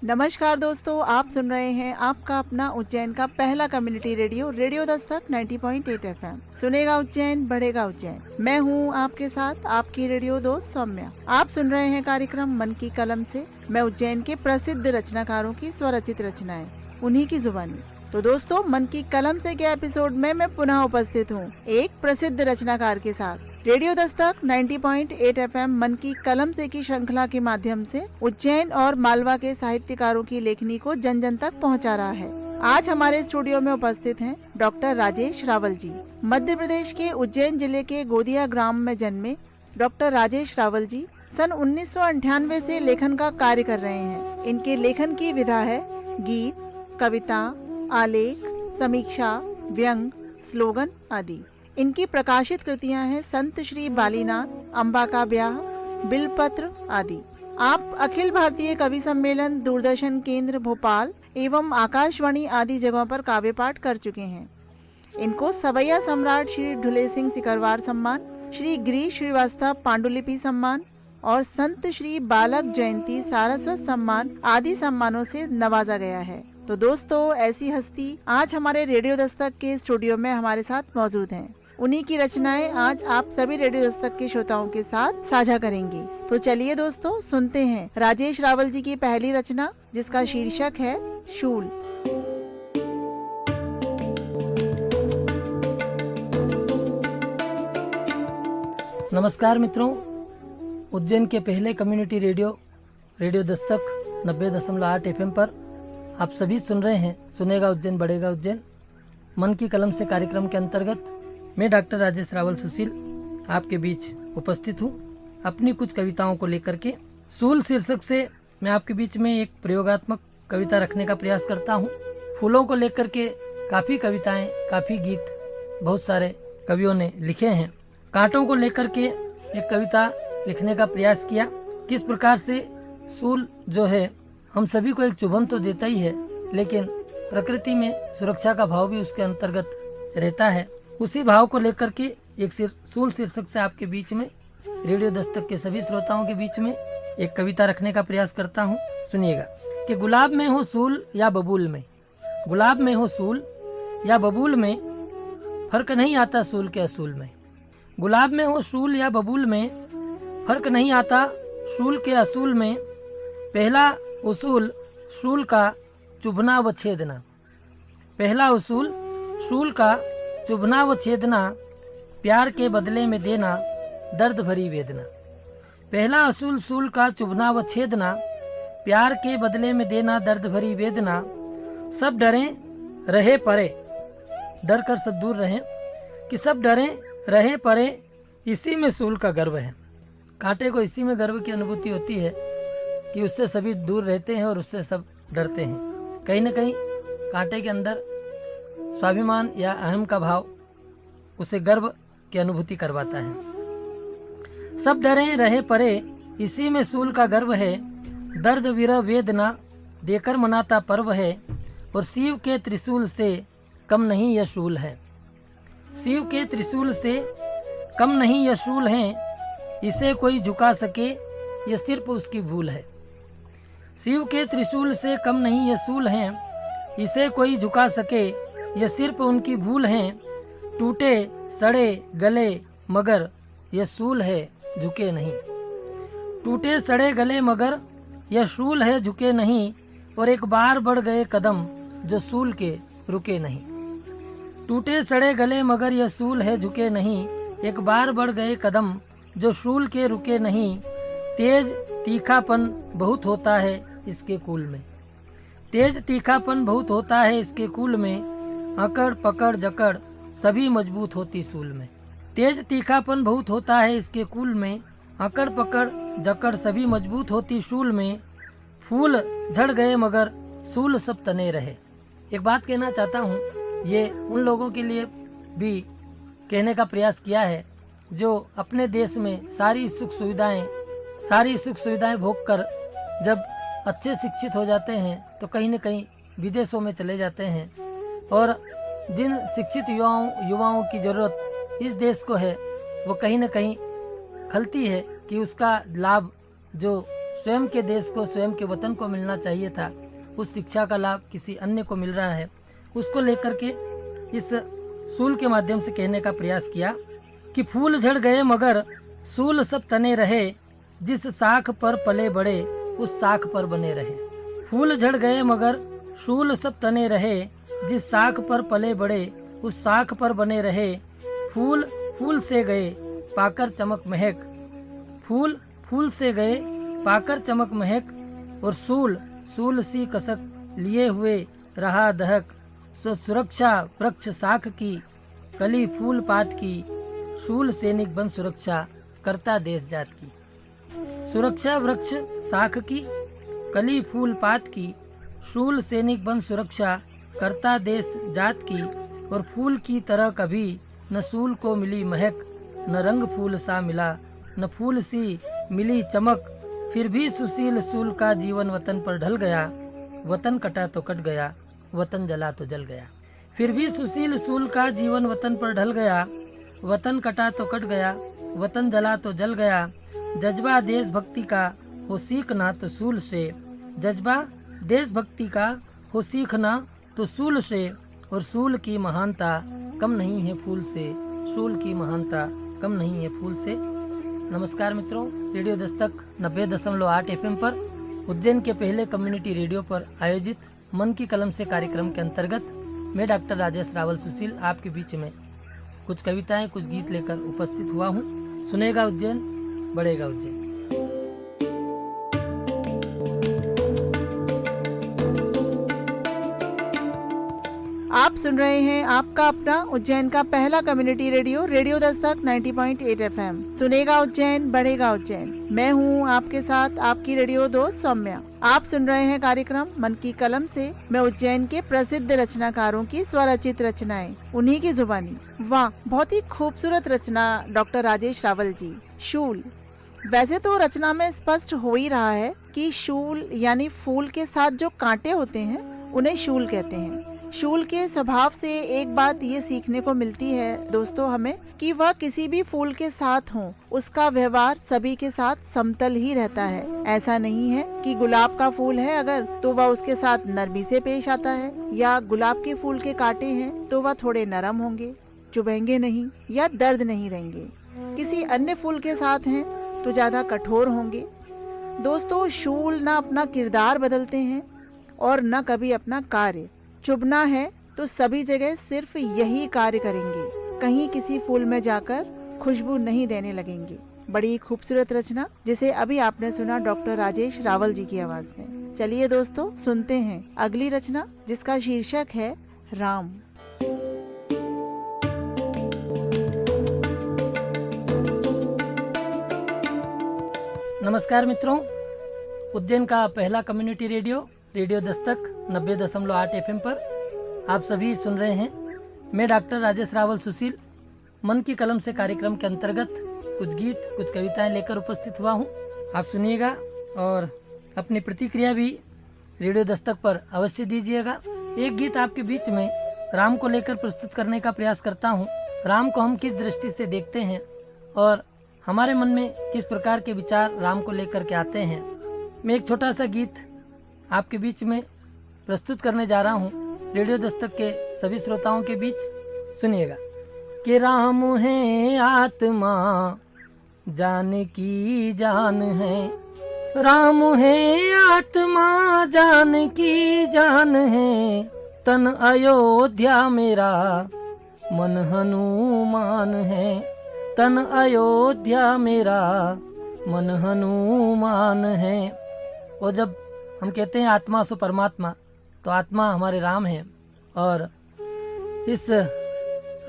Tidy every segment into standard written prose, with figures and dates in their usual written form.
नमस्कार दोस्तों, आप सुन रहे हैं आपका अपना उज्जैन का पहला community radio radio Dastak 90.8 FM. सुनेगा उज्जैन, बढ़ेगा उज्जैन। मैं हूं आपके साथ आपकी रेडियो दोस्त सौम्या। आप सुन रहे हैं कार्यक्रम मन की कलम से। मैं उज्जैन के प्रसिद्ध रचनाकारों की स्वरचित रचनाएं, उन्हीं की जुबानी। तो दोस्तों, मन की कलम से के एपिसोड में मैं पुनः उपस्थित हूँ एक प्रसिद्ध रचनाकार के साथ। रेडियो दस्तक 90.8 एफएम मन की कलम से की श्रृंखला के माध्यम से उज्जैन और मालवा के साहित्यकारों की लेखनी को जन जन तक पहुंचा रहा है। आज हमारे स्टूडियो में उपस्थित हैं डॉक्टर राजेश रावल जी। मध्य प्रदेश के उज्जैन जिले के गोदिया ग्राम में जन्मे डॉक्टर राजेश रावल जी सन 1998 से लेखन का कार्य कर रहे हैं। इनके लेखन की विधा है गीत, कविता, आलेख, समीक्षा, व्यंग, स्लोगन आदि। इनकी प्रकाशित कृतियां हैं संत श्री बालीनाथ, अम्बा का ब्याह, बिलपत्र आदि। आप अखिल भारतीय कवि सम्मेलन, दूरदर्शन केंद्र भोपाल एवं आकाशवाणी आदि जगहों पर काव्य पाठ कर चुके हैं। इनको सवैया सम्राट श्री ढुले सिंह सिकरवार सम्मान, श्री गिरीश श्रीवास्तव पांडुलिपि सम्मान और संत श्री बालक जयंती सारस्वत सम्मान आदि सम्मानों से नवाजा गया है। तो दोस्तों, ऐसी हस्ती आज हमारे रेडियो दस्तक के स्टूडियो में हमारे साथ मौजूद हैं। उन्हीं की रचनाएं आज आप सभी रेडियो दस्तक के श्रोताओं के साथ साझा करेंगे। तो चलिए दोस्तों, सुनते हैं राजेश रावल जी की पहली रचना, जिसका शीर्षक है शूल। नमस्कार मित्रों, उज्जैन के पहले कम्युनिटी रेडियो दस्तक 90.8 एफएम पर आप सभी सुन रहे हैं सुनेगा उज्जैन, बढ़ेगा उज्जैन मन की कलम से कार्यक्रम के अंतर्गत मैं डॉक्टर राजेश रावल सुशील आपके बीच उपस्थित हूँ अपनी कुछ कविताओं को लेकर के। सूल शीर्षक से मैं आपके बीच में एक प्रयोगात्मक कविता रखने का प्रयास करता हूँ। फूलों को लेकर के काफ़ी कविताएं, काफ़ी गीत बहुत सारे कवियों ने लिखे हैं। कांटों को लेकर के एक कविता लिखने का प्रयास किया। किस प्रकार से सूल जो है हम सभी को एक चुभन तो देता ही है, लेकिन प्रकृति में सुरक्षा का भाव भी उसके अंतर्गत रहता है। उसी भाव को लेकर के एक सूल शीर्षक से आपके बीच में, रेडियो दस्तक के सभी श्रोताओं के बीच में एक कविता रखने का प्रयास करता हूँ। सुनिएगा कि गुलाब में हो सूल या बबूल में, गुलाब में हो सूल या बबूल में, फर्क नहीं आता सूल के असूल में। गुलाब में हो सूल या बबूल में, फर्क नहीं आता सूल के असूल में। पहला उसूल सूल का चुभना व छेदना, पहला उसूल सूल का चुभना व छेदना, प्यार के बदले में देना दर्द भरी वेदना। पहला असूल सूल का चुभना व छेदना, प्यार के बदले में देना दर्द भरी वेदना। सब डरें रहे परे, डर कर सब दूर रहें, कि सब डरें रहे परे, इसी में सूल का गर्व है। कांटे को इसी में गर्व की अनुभूति होती है कि उससे सभी दूर रहते हैं और उससे सब डरते हैं। कहीं ना कहीं कांटे के अंदर स्वाभिमान या अहम का भाव उसे गर्व की अनुभूति करवाता है। सब डरे रहे परे, इसी में सूल का गर्व है। दर्द विरह वेदना देकर मनाता पर्व है, और शिव के त्रिशूल से कम नहीं यह शूल है। शिव के त्रिशूल से कम नहीं यह शूल है, इसे कोई झुका सके यह सिर्फ उसकी भूल है। शिव के त्रिशूल से कम नहीं यह शूल है, इसे कोई झुका सके यह सिर्फ उनकी भूल है। टूटे सड़े गले मगर यह शूल है झुके नहीं, टूटे सड़े गले मगर यह शूल है झुके नहीं। और एक बार बढ़ गए कदम जो शूल के रुके नहीं। टूटे सड़े गले मगर यह शूल है झुके नहीं, एक बार बढ़ गए कदम जो शूल के रुके नहीं। तेज तीखापन बहुत होता है इसके कूल में, तेज तीखापन बहुत होता है इसके कूल में। अकड़ पकड़ जकड़ सभी मजबूत होती सूल में, तेज तीखापन बहुत होता है इसके कूल में। अकड़ पकड़ जकड़ सभी मजबूत होती शूल में। फूल झड़ गए मगर सूल सब तने रहे। एक बात कहना चाहता हूँ, ये उन लोगों के लिए भी कहने का प्रयास किया है जो अपने देश में सारी सुख सुविधाएं भोग कर जब अच्छे शिक्षित हो जाते हैं तो कहीं न कहीं विदेशों में चले जाते हैं, और जिन शिक्षित युवाओं की ज़रूरत इस देश को है वो कहीं न कहीं खलती है कि उसका लाभ जो स्वयं के देश को, स्वयं के वतन को मिलना चाहिए था, उस शिक्षा का लाभ किसी अन्य को मिल रहा है, उसको लेकर के इस सूल के माध्यम से कहने का प्रयास किया कि फूल झड़ गए मगर सूल सब तने रहे, जिस शाख पर पले बड़े उस शाख पर बने रहे। फूल झड़ गए मगर सूल सब तने रहे, जिस शाख पर पले बड़े उस शाख पर बने रहे। फूल फूल से गए पाकर चमक महक, फूल फूल से गए पाकर चमक महक, और सूल सूल सी कसक लिए हुए रहा दहक। सुरक्षा वृक्ष शाख की, कली फूल पात की, सूल सैनिक बन सुरक्षा करता देश जात की। सुरक्षा वृक्ष शाख की, कली फूल पात की, सूल सैनिक बन सुरक्षा करता देश जात की। और फूल की तरह कभी न सूल को मिली महक, न रंग फूल सा मिला, न फूल सी मिली चमक। फिर भी सुशील सूल का जीवन वतन पर ढल गया, वतन कटा तो कट गया, वतन जला तो जल गया। फिर भी सुशील सूल का जीवन वतन पर ढल गया, वतन कटा तो कट गया, वतन जला तो जल गया। जज्बा देशभक्ति का हो सीखना तो सूल से, जज्बा देशभक्ति का हो सीखना तो सूल से। और सूल की महानता कम नहीं है फूल से, सूल की महानता कम नहीं है फूल से। नमस्कार मित्रों, रेडियो दस्तक 90.8 FM पर, उज्जैन के पहले कम्युनिटी रेडियो पर आयोजित मन की कलम से कार्यक्रम के अंतर्गत मैं डॉक्टर राजेश रावल सुशील आपके बीच में कुछ कविताएं, कुछ गीत लेकर उपस्थित हुआ हूँ। सुनेगा उज्जैन, बढ़ेगा उज्जैन। आप सुन रहे हैं आपका अपना उज्जैन का पहला community radio, radio Dastak 90.8 FM। सुनेगा उज्जैन, बढ़ेगा उज्जैन। मैं हूं आपके साथ आपकी रेडियो दोस्त सौम्या। आप सुन रहे हैं कार्यक्रम मन की कलम से। मैं उज्जैन के प्रसिद्ध रचनाकारों की स्वरचित रचनाएं, उन्हीं की जुबानी। वाह, बहुत ही खूबसूरत रचना डॉक्टर राजेश रावल जी। शूल। वैसे तो रचना में स्पष्ट हो ही रहा है कि शूल यानी फूल के साथ जो कांटे होते हैं उन्हें शूल कहते हैं। शूल के स्वभाव से एक बात ये सीखने को मिलती है दोस्तों हमें, कि वह किसी भी फूल के साथ हो, उसका व्यवहार सभी के साथ समतल ही रहता है। ऐसा नहीं है कि गुलाब का फूल है अगर तो वह उसके साथ नरमी से पेश आता है, या गुलाब के फूल के कांटे हैं तो वह थोड़े नरम होंगे, चुभेंगे नहीं या दर्द नहीं देंगे। किसी अन्य फूल के साथ हैं तो ज्यादा कठोर होंगे। दोस्तों, शूल न अपना किरदार बदलते हैं और न कभी अपना कार्य। चुभना है तो सभी जगह सिर्फ यही कार्य करेंगे, कहीं किसी फूल में जाकर खुशबू नहीं देने लगेंगे। बड़ी खूबसूरत रचना जिसे अभी आपने सुना डॉक्टर राजेश रावल जी की आवाज में। चलिए दोस्तों, सुनते हैं अगली रचना जिसका शीर्षक है राम। नमस्कार मित्रों, उज्जैन का पहला community radio, radio Dastak 90.8 FM पर आप सभी सुन रहे हैं। मैं डॉक्टर राजेश रावल सुशील मन की कलम से कार्यक्रम के अंतर्गत कुछ गीत, कुछ कविताएं लेकर उपस्थित हुआ हूं। आप सुनिएगा और अपनी प्रतिक्रिया भी रेडियो दस्तक पर अवश्य दीजिएगा। एक गीत आपके बीच में राम को लेकर प्रस्तुत करने का प्रयास करता हूं। राम को हम किस दृष्टि से देखते हैं और हमारे मन में किस प्रकार के विचार राम को लेकर के आते हैं। मैं एक छोटा सा गीत आपके बीच में प्रस्तुत करने जा रहा हूँ रेडियो दस्तक के सभी श्रोताओं के बीच। सुनिएगा कि राम है आत्मा जान की जान है, राम है आत्मा जान की जान है, तन अयोध्या मेरा मन हनुमान है, तन अयोध्या मेरा मन हनुमान है। और जब हम कहते हैं आत्मा सो परमात्मा, तो आत्मा हमारे राम है और इस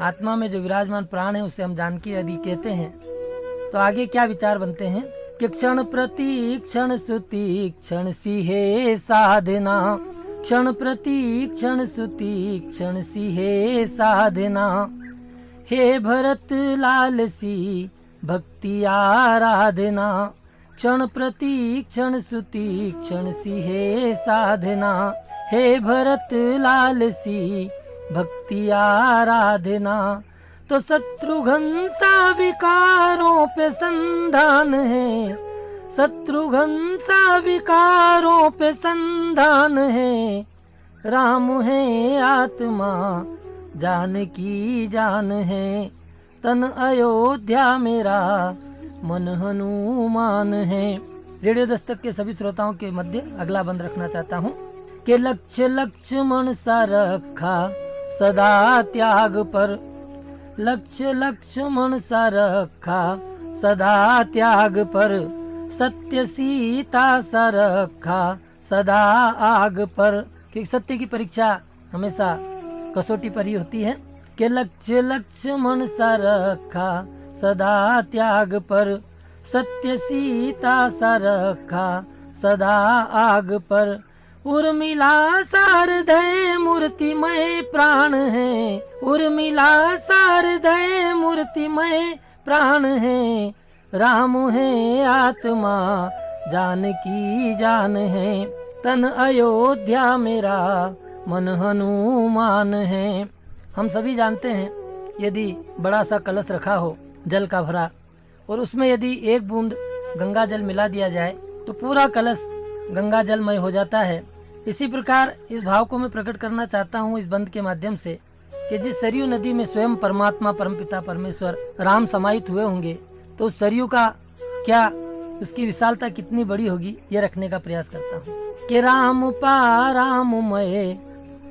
आत्मा में जो विराजमान प्राण है उसे हम जानकी आदि कहते हैं। तो आगे क्या विचार बनते हैं कि क्षण प्रति क्षण सुती क्षण सी है साधना, क्षण प्रति क्षण सुती क्षण सी है साधना, हे भरत लाल सी भक्ति आराधना, क्षण प्रति क्षण सुती क्षण सी है साधना, हे भरत लाल सी भक्ति आराधना। तो शत्रुघ्न सा विकारों पे संधान है, शत्रुघ्न सा विकारों पे संधान है, राम है आत्मा जानकी जान है, तन अयोध्या मेरा मन हनुमान है। रेडियो दस्तक के सभी श्रोताओं के मध्य अगला बंद रखना चाहता हूँ कि लक्ष्य लक्ष्मण सा रखा सदा त्याग पर, लक्ष्य लक्ष्मण सा रखा सदा त्याग पर, सत्य सीता सा रखा सदा आग पर। क्योंकि सत्य की परीक्षा हमेशा कसौटी पर ही होती है। कि लक्ष्य लक्ष्मण सा रखा सदा त्याग पर, सत्य सीता सा रखा सदा आग पर। उर्मिला शारदय मूर्तिमय प्राण है, उर्मिला शारदय मूर्तिमय प्राण है, राम है आत्मा जानकी जान है, तन अयोध्या मेरा मन हनुमान है। हम सभी जानते हैं यदि बड़ा सा कलश रखा हो जल का भरा और उसमें यदि एक बूंद गंगा जल मिला दिया जाए तो पूरा कलश गंगा जलमय हो जाता है। इसी प्रकार इस भाव को मैं प्रकट करना चाहता हूँ इस बंद के माध्यम से कि जिस सरयू नदी में स्वयं परमात्मा परमपिता परमेश्वर राम समाहित हुए होंगे तो उस सरयू का क्या उसकी विशालता कितनी बड़ी होगी ये रखने का प्रयास करता हूँ। कि राम पा राममय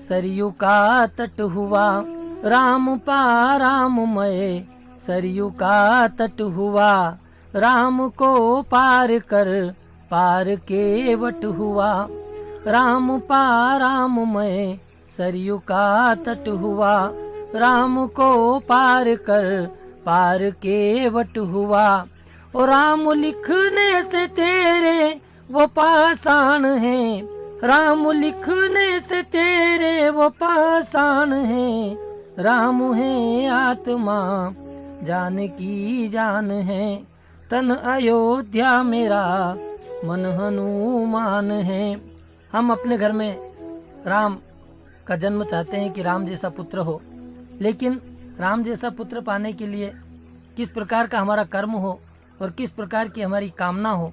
सरयू का तट हुआ, राम पा राममय सरयू का तट हुआ, राम को पार कर पार के वट हुआ, राम पा राममय सरयू का तट हुआ, राम को पार कर पार के वट हुआ। और राम लिखने से तेरे वो पाषाण है, राम लिखने से तेरे वो पाषाण है, राम है आत्मा जानकी जान है, तन अयोध्या मेरा मन हनुमान है। हम अपने घर में राम का जन्म चाहते हैं कि राम जैसा पुत्र हो, लेकिन राम जैसा पुत्र पाने के लिए किस प्रकार का हमारा कर्म हो और किस प्रकार की हमारी कामना हो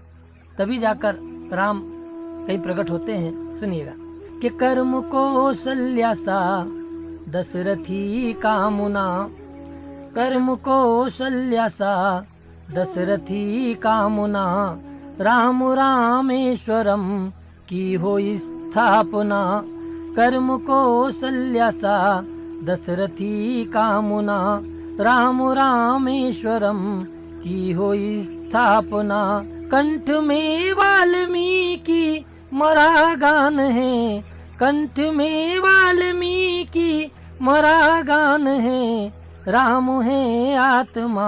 तभी जाकर राम कहीं प्रकट होते हैं। सुनिएगा कि कर्म कौशल्या सा दशरथी कामुना, कर्म कौशल्या सा दशरथी कामुना, राम रामेश्वरम की हो स्थापना, कर्म कौशल्या सा दशरथी कामुना, राम रामेश्वरम की हो स्थापना। कंठ में वाल्मीकि मरा गान है, कंठ में वाल्मीकि मरा गान है, राम है आत्मा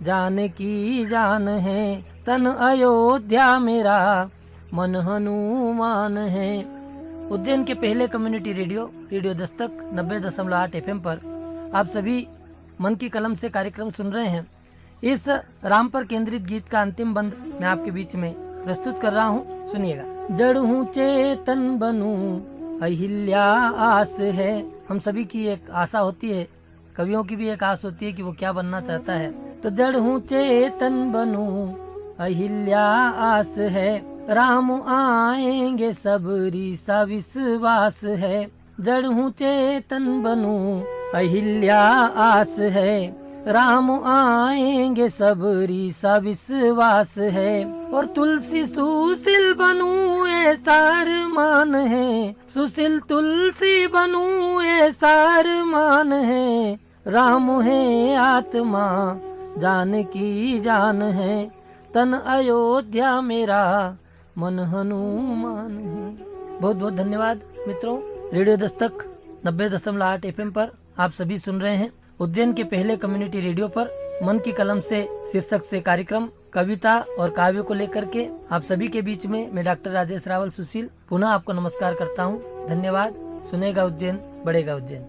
जानकी जान है, तन अयोध्या मेरा मन हनुमान है। उज्जैन के पहले community radio radio Dastak 90.8 FM पर आप सभी मन की कलम से कार्यक्रम सुन रहे हैं। इस राम पर केंद्रित गीत का अंतिम बंद मैं आपके बीच में प्रस्तुत कर रहा हूँ। सुनिएगा। जड़ हूँ चेतन बनूं अहिल्या आस है। हम सभी की एक आशा होती है, कवियों की भी एक आस होती है कि वो क्या बनना चाहता है। तो जड़ हूँ चेतन बनूं अहिल्या आस है, राम आएंगे सबरी सा विश्वास है। जड़ हूँ चेतन बनूं अहिल्या आस है, राम आएंगे सबरी सा विश्वास है। और तुलसी सुशील बनूं ऐसा अरमान है, सुशील तुलसी बनूं ऐसा अरमान है, राम है आत्मा जानकी जान है, तन अयोध्या मेरा मन हनुमान है। बहुत बहुत धन्यवाद मित्रों। रेडियो दस्तक 90.8 FM पर आप सभी सुन रहे हैं उज्जैन के पहले कम्युनिटी रेडियो पर मन की कलम से शीर्षक से कार्यक्रम कविता और काव्य को लेकर के आप सभी के बीच में मैं डॉक्टर राजेश रावल सुशील पुनः आपको नमस्कार करता हूँ। धन्यवाद। सुनेगा उज्जैन बढ़ेगा उज्जैन।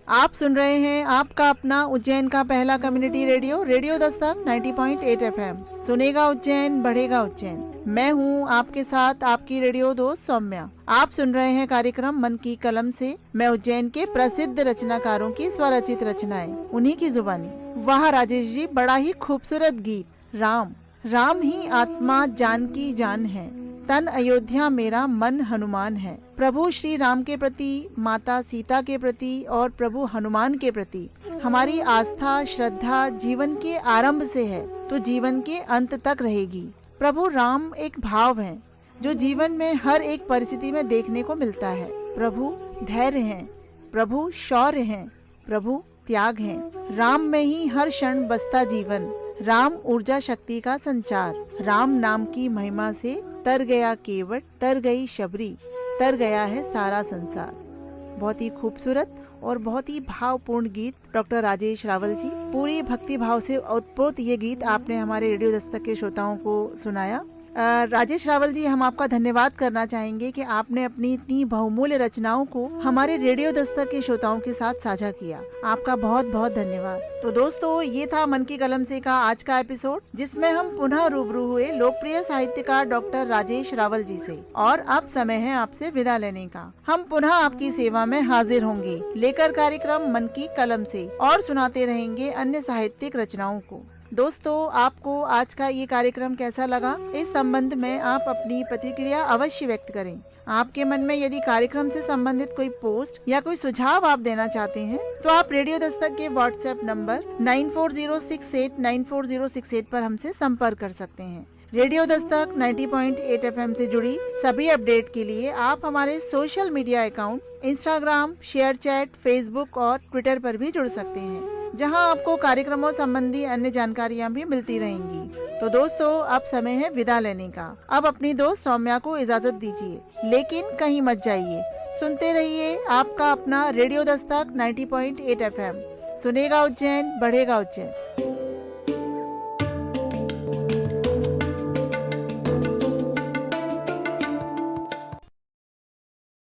आप सुन रहे हैं आपका अपना उज्जैन का पहला community radio radio Dastak 90.8 FM। सुनेगा उज्जैन बढ़ेगा उज्जैन। मैं हूं आपके साथ आपकी रेडियो दोस्त सौम्या। आप सुन रहे हैं कार्यक्रम मन की कलम से। मैं उज्जैन के प्रसिद्ध रचनाकारों की स्वरचित रचनाएं उन्हीं की जुबानी। वाह राजेश जी, बड़ा ही खूबसूरत गीत। राम राम ही आत्मा जान की जान है, तन अयोध्या मेरा मन हनुमान है। प्रभु श्री राम के प्रति, माता सीता के प्रति और प्रभु हनुमान के प्रति हमारी आस्था श्रद्धा जीवन के आरंभ से है तो जीवन के अंत तक रहेगी। प्रभु राम एक भाव है जो जीवन में हर एक परिस्थिति में देखने को मिलता है। प्रभु धैर्य हैं, प्रभु शौर्य हैं, प्रभु त्याग हैं। राम में ही हर क्षण बसता जीवन, राम ऊर्जा शक्ति का संचार। राम नाम की महिमा से तर गया केवट, तर गई शबरी, तर गया है सारा संसार। बहुत ही खूबसूरत और बहुत ही भावपूर्ण गीत डॉक्टर राजेश रावल जी। पूरी भक्ति भाव से उत्प्रोत ये गीत आपने हमारे रेडियो दस्तक के श्रोताओं को सुनाया। राजेश रावल जी, हम आपका धन्यवाद करना चाहेंगे कि आपने अपनी इतनी बहुमूल्य रचनाओं को हमारे रेडियो दस्तक के श्रोताओं के साथ साझा किया। आपका बहुत बहुत धन्यवाद। तो दोस्तों, ये था मन की कलम से का आज का एपिसोड, जिसमें हम पुनः रूबरू हुए लोकप्रिय साहित्यकार डॉक्टर राजेश रावल जी से। और अब समय है आपसे विदा लेने का। हम पुनः आपकी सेवा में हाजिर होंगे लेकर कार्यक्रम मन की कलम से और सुनाते रहेंगे अन्य साहित्यिक रचनाओं को। दोस्तों, आपको आज का ये कार्यक्रम कैसा लगा, इस संबंध में आप अपनी प्रतिक्रिया अवश्य व्यक्त करें। आपके मन में यदि कार्यक्रम से संबंधित कोई पोस्ट या कोई सुझाव आप देना चाहते हैं तो आप रेडियो दस्तक के व्हाट्सएप नंबर 9406894068 पर हमसे संपर्क कर सकते हैं। रेडियो दस्तक 90.8 FM से जुड़ी सभी अपडेट के लिए आप हमारे social media account Instagram, share chat, Facebook और ट्विटर पर भी जुड़ सकते हैं, जहां आपको कार्यक्रमों संबंधी अन्य जानकारियां भी मिलती रहेंगी। तो दोस्तों, अब समय है विदा लेने का। अब अपनी दोस्त सौम्या को इजाजत दीजिए, लेकिन कहीं मत जाइए। सुनते रहिए आपका अपना रेडियो दस्तक 90.8 FM। सुनेगा उज्जैन, बढ़ेगा उज्जैन।